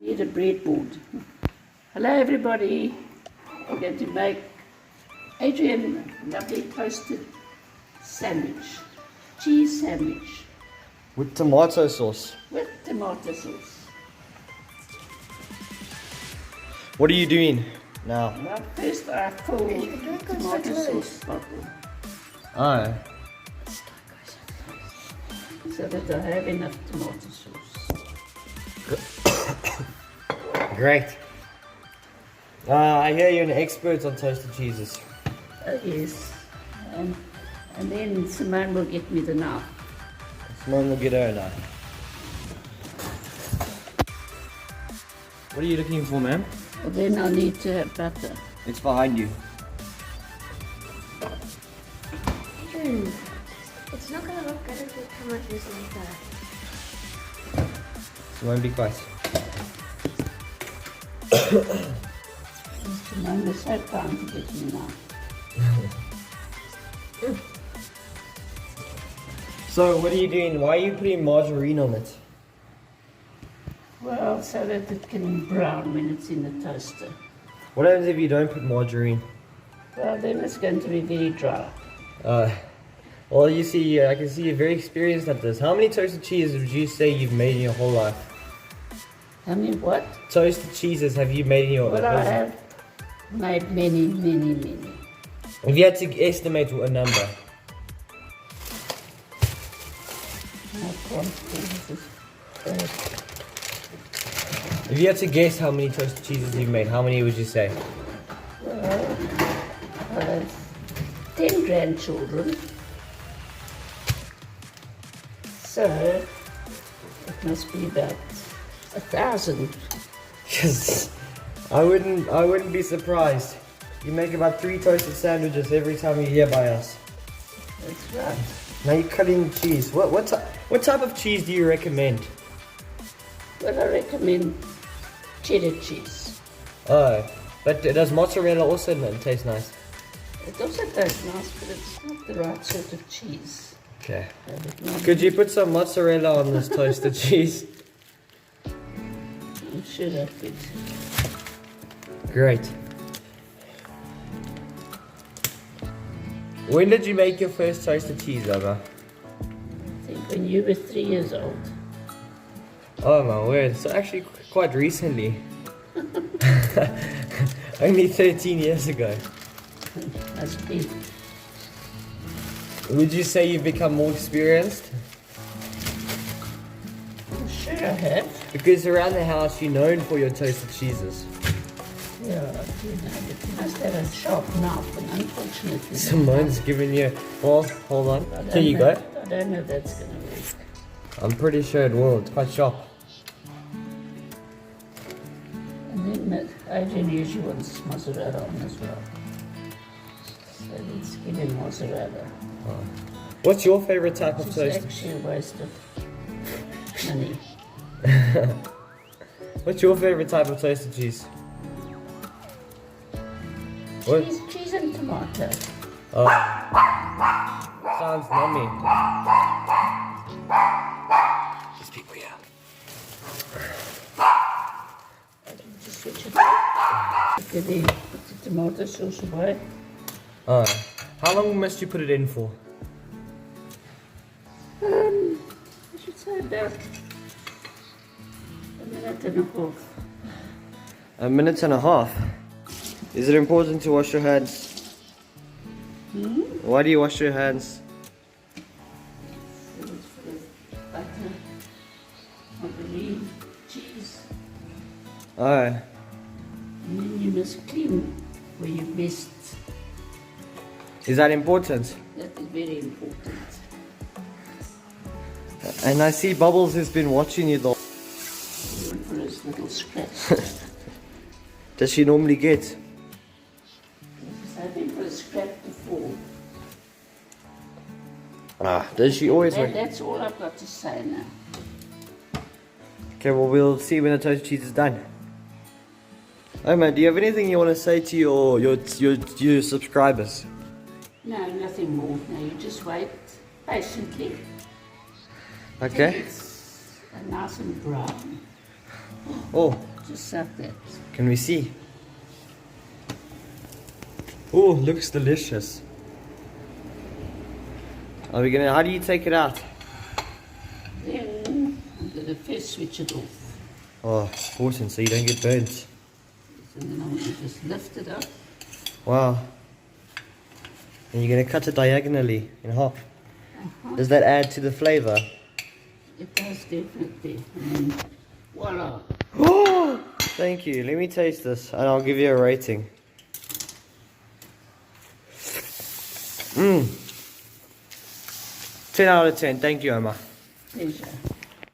Need a breadboard. Hello everybody. I'm going to make Adrian lovely toasted sandwich. Cheese sandwich. With tomato sauce. With tomato sauce. What are you doing now? Well, first I fill the tomato sauce bottle Oh. so that I have enough tomato sauce. Great. I hear you're an expert on toasted cheeses. Oh yes. And then Simone will get me the knife. Simone will get her a knife. What are you looking for, ma'am? Well, then I need to have butter. It's behind you. It's not gonna look good if we come out this like that. Simone, be quiet. Simone was so kind to get me a knife. So, what are you doing? Why are you putting margarine on it? Well, so that it can brown when it's in the toaster. What happens if you don't put margarine? Well, then it's going to be very dry. Well, you see, I can see you're very experienced at this. How many toasted cheeses would you say you've made in your whole life? How many what? Toasted cheeses have you made in your life? Well, I have made many, many, many. If you had to estimate a number. If you had to guess how many toasted cheeses you've made, how many would you say? Well, I have 10 grandchildren. So, it must be about 1,000. Yes, I wouldn't be surprised. You make about 3 toasted sandwiches every time you're here by us. That's right. Now you're cutting cheese. What type of cheese do you recommend? Well, I recommend cheddar cheese. Oh, but does mozzarella also taste nice? It also tastes nice, but it's not the right sort of cheese. Okay. Could you put some mozzarella on this toasted cheese? I'm sure I could. Great. When did you make your first toasted cheese, Ouma? I think when you were 3 years old. Oh my word, so actually quite recently. Only 13 years ago. Must be. Would you say you've become more experienced? I'm sure I have. Because around the house you're known for your toasted cheeses. Yeah, you know, but you must have a sharp knife, and unfortunately... Simone's giving you... Well, hold on. Can you go? I don't know if that's going to work. I'm pretty sure it will. It's quite sharp. And then Adrian usually wants mozzarella on as well. So let's give him mozzarella. What's your favorite type of It's toasted? actually a waste of money. What's your favorite type of toasted cheese? What? Cheese and tomato. Oh. Sounds yummy. There's people here. Just switch it up. Okay, then put the tomato sauce away. How long must you put it in for? I should say about a minute and a half. A minute and a half. Is it important to wash your hands? Why do you wash your hands? So it's full of butter, margarine, cheese. Oh. And then you must clean where you missed. Is that important? That is very important. And I see Bubbles has been watching you though. Even for his little scratch. Does she normally get? I've been for a scrap before. Does she always And wait? that's all I've got to say now. Okay, well we'll see when the toasted cheese is done. Oh man, do you have anything you want to say to your subscribers? No, nothing more. Now you just wait patiently. Okay. It's nice and brown. Oh, Just suck that. Can we see? Oh, looks delicious. Are we gonna? How do you take it out? Then I'm gonna first switch it off. Oh, important, so you don't get burnt. And then I'm gonna just lift it up. Wow. And you're gonna cut it diagonally in half. Does that add to the flavor? It does definitely. And then voila. Oh, thank you. Let me taste this, and I'll give you a rating. 10 out of 10. Thank you, Ouma. Pleasure.